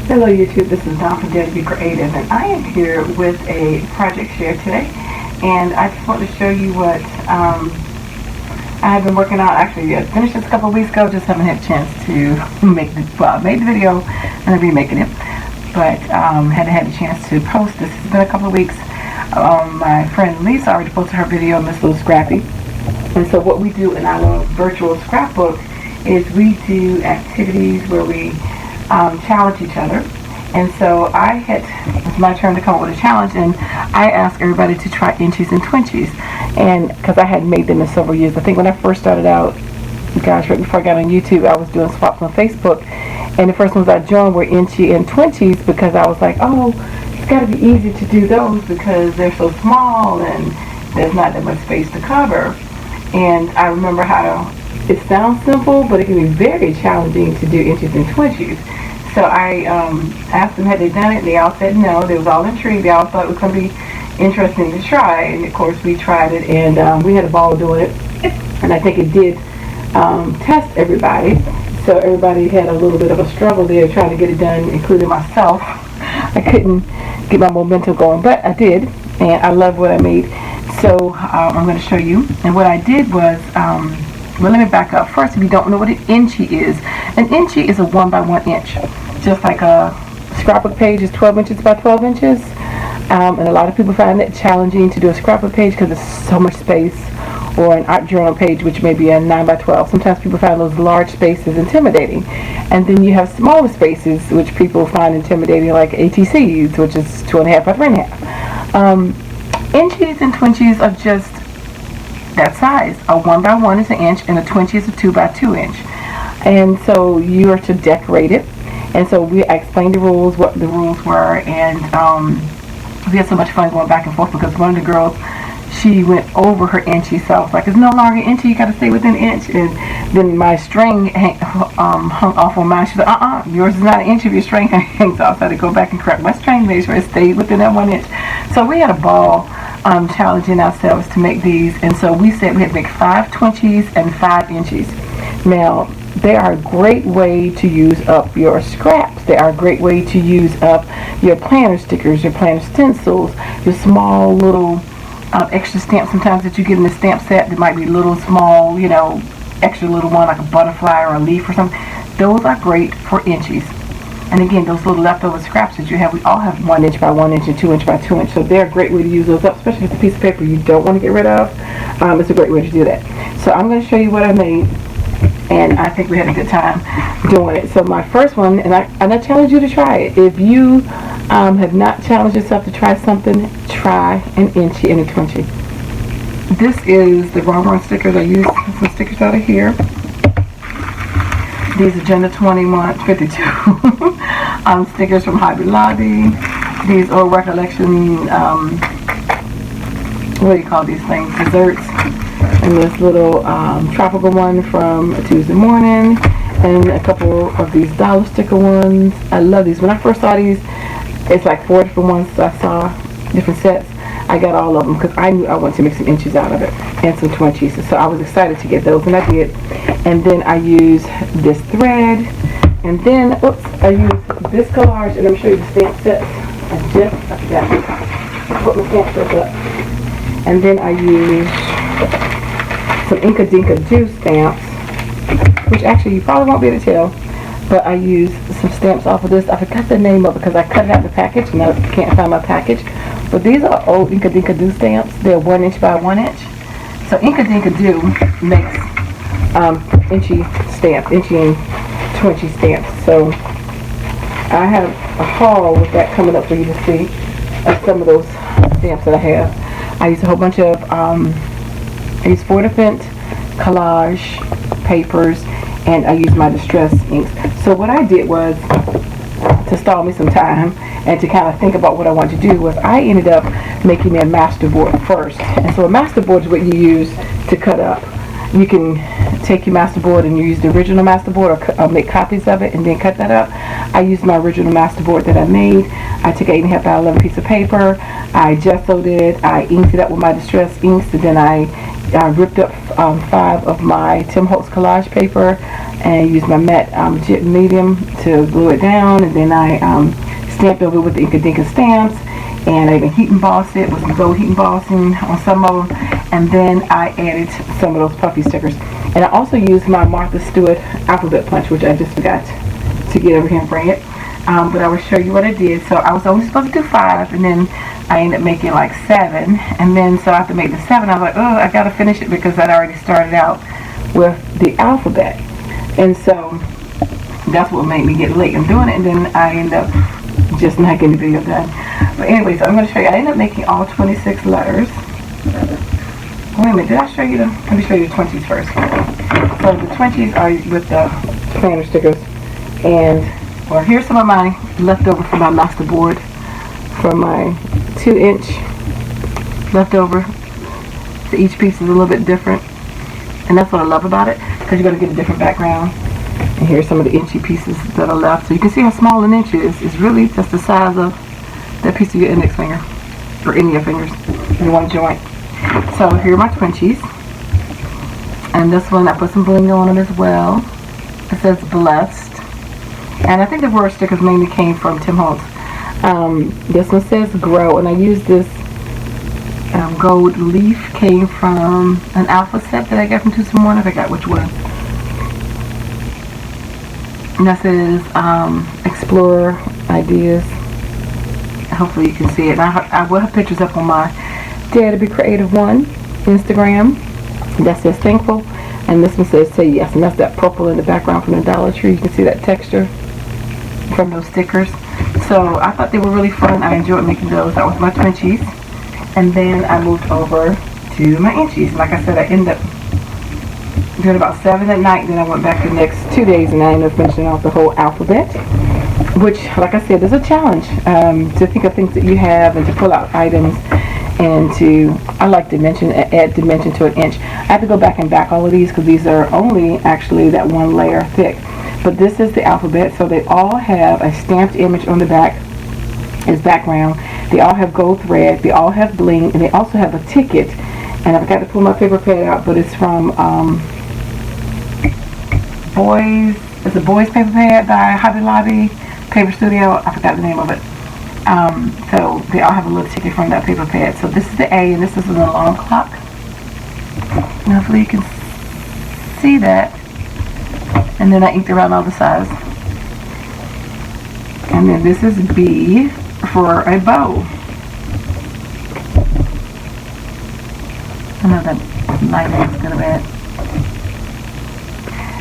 Hello YouTube, this is Dawn from DaretoBeCreative, and I am here with a project share today, and I just want to show you what I have been working on. Actually, I finished this a couple of weeks ago, just haven't had a chance to make the, well, I made the video and I'm remaking it, but hadn't had a chance to post this. It's been a couple of weeks. My friend Lisa already posted her video on this little scrappy, and so what we do in our little virtual scrapbook is we do activities where we challenge each other. And so it's my turn to come up with a challenge, and I asked everybody to try Inchies and Twinchies, and because I hadn't made them in several years. I think when I first started out, gosh, right before I got on YouTube, I was doing swaps on Facebook, and the first ones I joined were Inchies and Twinchies because I was like, oh, it's got to be easy to do those because they're so small and there's not that much space to cover. And I remember how it sounds simple, but it can be very challenging to do Inchies and Twinchies. So I asked them had they done it, and they all said no. They was all intrigued. They all thought it was going to be interesting to try, and of course we tried it, and we had a ball doing it. And I think it did test everybody. So everybody had a little bit of a struggle there trying to get it done, including myself. I couldn't get my momentum going, but I did, and I love what I made. So I'm going to show you. And what I did was, well, let me back up. First, if you don't know what an inchie is, an inchie is a 1 by 1 inch. Just like a scrapbook page is 12 inches by 12 inches. And a lot of people find it challenging to do a scrapbook page because there's so much space, or an art journal page, which may be a 9 by 12. Sometimes people find those large spaces intimidating. And then you have smaller spaces, which people find intimidating, like ATCs, which is 2.5 by 3.5. Inchies and Twinchies are just that size. A 1 by 1 is an inch, and a Twinchie is a 2 by 2 inch. And so you are to decorate it. And so I explained the rules, what the rules were, and we had so much fun going back and forth because one of the girls, she went over her inchie, so I was like, it's no longer inchie, you got to stay within an inch. And then my string hung off on mine. She said, yours is not an inch if your string hangs off. So I had to go back and correct my string, make sure it stayed within that 1 inch. So we had a ball challenging ourselves to make these, and so we said we had to make 5 Twinchies and 5 Inchies. Now, they are a great way to use up your scraps. They are a great way to use up your planner stickers, your planner stencils, your small little extra stamps sometimes that you get in the stamp set. There might be little small, extra little one like a butterfly or a leaf or something. Those are great for Inchies. And again, those little leftover scraps that you have, we all have 1 inch by 1 inch and 2 inch by 2 inch. So they're a great way to use those up, especially if it's a piece of paper you don't want to get rid of. It's a great way to do that. So I'm going to show you what I made, and I think we had a good time doing it. So my first one, and I challenge you to try it. If you have not challenged yourself to try something, try an Inchie and a Twinchie. This is the wrong stickers. I used some stickers out of here. These Agenda 5152 stickers from Hobby Lobby. These old recollection, what do you call these things? Desserts. And this little tropical one from a Tuesday morning. And a couple of these dollar sticker ones. I love these. When I first saw these, it's like 4 different ones I saw, different sets. I got all of them because I knew I wanted to make some Inchies out of it and some Twinchies. So I was excited to get those, and I did. And then I used this thread, and then, I used this collage, and let me show you the stamp sets. I forgot to put my stamp sets up. And then I used some Inka Dinka Juice stamps, which actually you probably won't be able to tell, but I used some stamps off of this. I forgot the name of it because I cut it out of the package, and I can't find my package. But these are old Inka Dinka Do stamps. They're 1 inch by 1 inch. So Inka Dinka Do makes Inchie and Twinchie stamps. So I have a haul with that coming up for you to see of some of those stamps that I have. I use a whole bunch of, I use 4 different collage papers, and I use my distress inks. So what I did was, to stall me some time and to kind of think about what I wanted to do, was I ended up making a master board first. And so a master board is what you use to cut up. You can take your master board and you use the original master board, or make copies of it and then cut that up. I used my original master board that I made. I took 8.5 by 11 piece of paper. I gessoed it. I inked it up with my distress inks, and then I I ripped up 5 of my Tim Holtz collage paper and used my matte jet medium to glue it down, and then I stamped over with the Inka Dinka stamps, and I even heat embossed it with some gold heat embossing on some of them, and then I added some of those puffy stickers. And I also used my Martha Stewart alphabet punch, which I just forgot to get over here and bring it. But I will show you what I did. So I was only supposed to do 5, and then I ended up making like 7. And then so after making the 7, I was like, oh, I gotta finish it because I'd already started out with the alphabet. And so that's what made me get late in doing it. And then I ended up just not getting the video done. But anyway, so I'm going to show you. I ended up making all 26 letters. Wait a minute, did I show you them? Let me show you the Twinchies first. So the Twinchies are with the planner stickers. And, well, here's some of my leftover from my master board. From my 2-inch leftover. So each piece is a little bit different. And that's what I love about it, because you're going to get a different background. And here's some of the inchy pieces that are left. So you can see how small an inch is. It's really just the size of that piece of your index finger. Or any of your fingers. In one joint. So here are my Twinchies. And this one I put some bling on them as well. It says blessed. And I think the word stickers mainly came from Tim Holtz. This one says grow. And I used this gold leaf. Came from an alpha set that I got from Tuesday Morning. I forgot which one. And that says explore ideas. Hopefully you can see it. And I will have pictures up on my DaretoBeCreative one Instagram. That says thankful. And this one says say yes. And that's that purple in the background from the Dollar Tree. You can see that texture from those stickers. So I thought they were really fun. I enjoyed making those. That was my Twinchies. And then I moved over to my Inchies. Like I said, I ended up doing about 7 at night. Then I went back the next 2 days and I ended up finishing off the whole alphabet. Which, like I said, is a challenge to think of things that you have and to pull out items and to, I like dimension, add dimension to an inch. I have to go back and back all of these because these are only actually that 1 layer thick. But this is the alphabet, so they all have a stamped image on the back as background. They all have gold thread, they all have bling, and they also have a ticket. And I forgot to pull my paper pad out, but it's from it's a Boys paper pad by Hobby Lobby Paper Studio. I forgot the name of it. So they all have a little ticket from that paper pad. So this is the A, and this is an alarm clock. And hopefully you can see that. And then I inked around all the sides. And then this is B for a bow. I know that lighting is good or bad.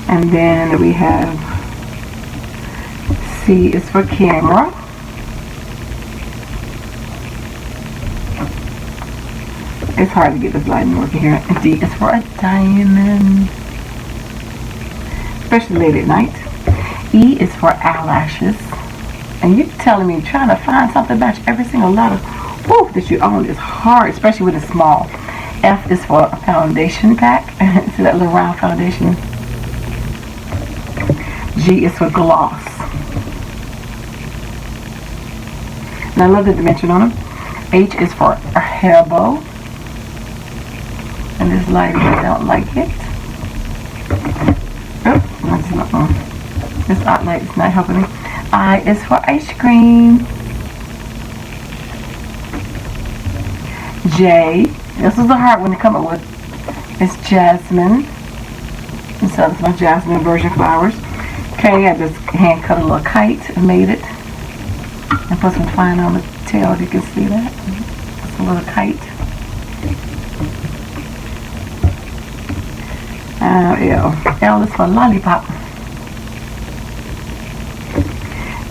And then we have C is for camera. It's hard to get this lighting working here. And D is for a diamond. Especially late at night. E is for eyelashes. And you're telling me trying to find something to match every single letter that you own is hard, especially with a small. F is for a foundation pack. See that little round foundation? G is for gloss. And I love the dimension on them. H is for a hair bow. And this lighting, I don't like it. Oh, that's not this art light is not helping me. I is for ice cream. J, this was a hard one to come up with. It's jasmine. And so that's my jasmine version flowers. K, I just hand cut a little kite and made it. And put some twine on the tail if you can see that. It's a little kite. L is for lollipop.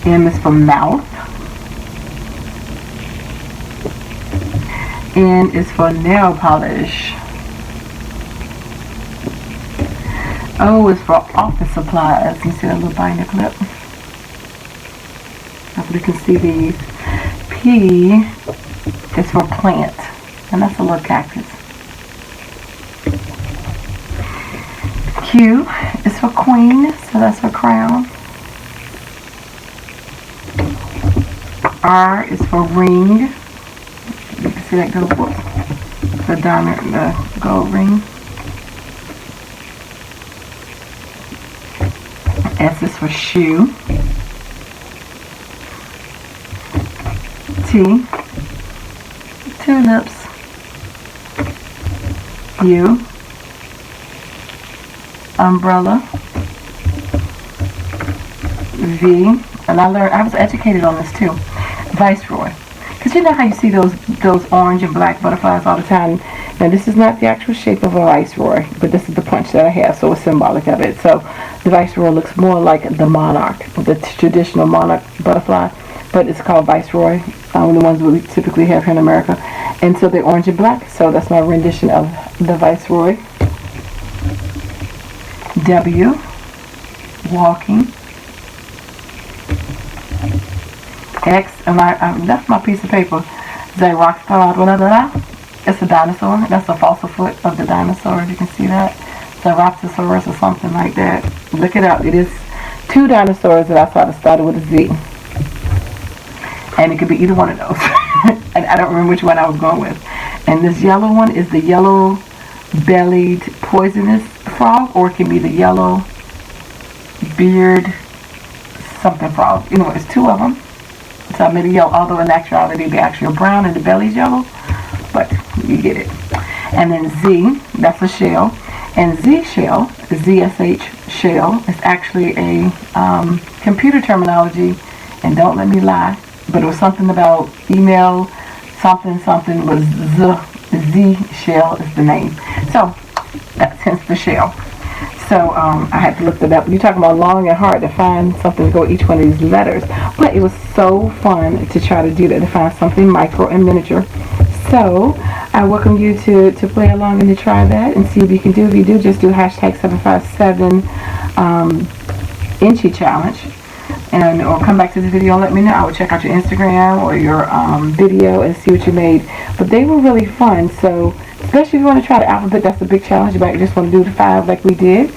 M is for mouth. N is for nail polish. O is for office supplies. You see that little binder clip? Hopefully you can see these. P is for plant. And that's a little cactus. Q is for queen. So that's her crown. R is for ring. You can see that go. Whoops. the diamond, the gold ring. S is for shoe. T, tulips. U, umbrella. V, and I was educated on this too, Viceroy. Because you know how you see those orange and black butterflies all the time. Now this is not the actual shape of a viceroy, but this is the punch that I have, so it's symbolic of it. So the viceroy looks more like the monarch, the traditional monarch butterfly, but it's called viceroy, the ones that we typically have here in America. And so they're orange and black, so that's my rendition of the viceroy. W, walking. X, and I left my piece of paper. It's a dinosaur. That's a fossil foot of the dinosaur, if you can see that. Ceratosaurus or something like that. Look it up. It is 2 dinosaurs that I saw that started with a Z. And it could be either one of those. And I don't remember which one I was going with. And this yellow one is the yellow-bellied poisonous frog, or it can be the yellow-beard something frog. You know, it's 2 of them. So I made a yellow, although in actuality they actually are brown and the belly's yellow, but you get it. And then Z, that's a shell. And Z shell, ZSH shell, is actually a computer terminology, and don't let me lie, but it was something about email, something was Z shell is the name. So that's hence the shell. So I had to look that up. You're talking about long and hard to find something to go with each one of these letters. But it was so fun to try to do that, to find something micro and miniature. So I welcome you to play along and to try that and see what you can do. If you do, just do hashtag 757 Inchie challenge. And or come back to the video and let me know. I will check out your Instagram or your video and see what you made. But they were really fun. So especially if you want to try the alphabet, that's a big challenge. You might just want to do the 5 like we did.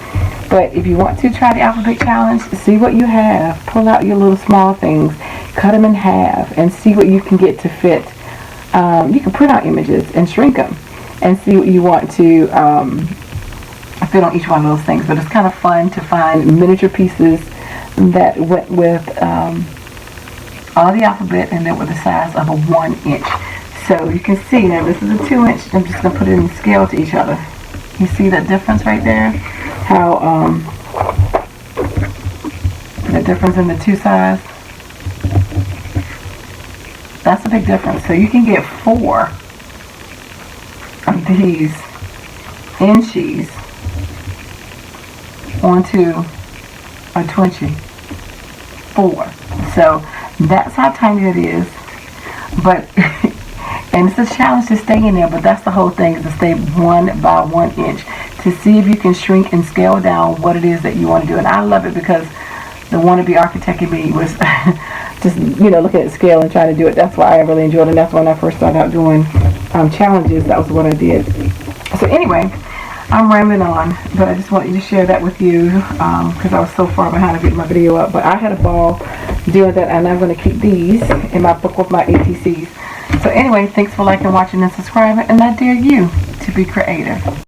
But if you want to try the alphabet challenge, see what you have. Pull out your little small things, cut them in half, and see what you can get to fit. You can print out images and shrink them and see what you want to fit on each one of those things. But it's kind of fun to find miniature pieces that went with all the alphabet and then with the size of a 1 inch. So you can see now this is a 2 inch. I'm just going to put it in scale to each other. You see that difference right there? How the difference in the 2 size? That's a big difference. So you can get 4 of these Inchies onto a Twinchie. 4. So that's how tiny it is. But and it's a challenge to stay in there, but that's the whole thing, is to stay 1 by 1 inch to see if you can shrink and scale down what it is that you want to do. And I love it because the wannabe architect in me was just, you know, looking at scale and trying to do it. That's why I really enjoyed it. And that's when I first started out doing challenges. That was what I did. So anyway, I'm rambling on, but I just want you to share that with you because I was so far behind of getting my video up. But I had a ball doing that, and I'm going to keep these in my book with my ATCs. So anyway, thanks for liking, watching, and subscribing, and I dare you to be creative.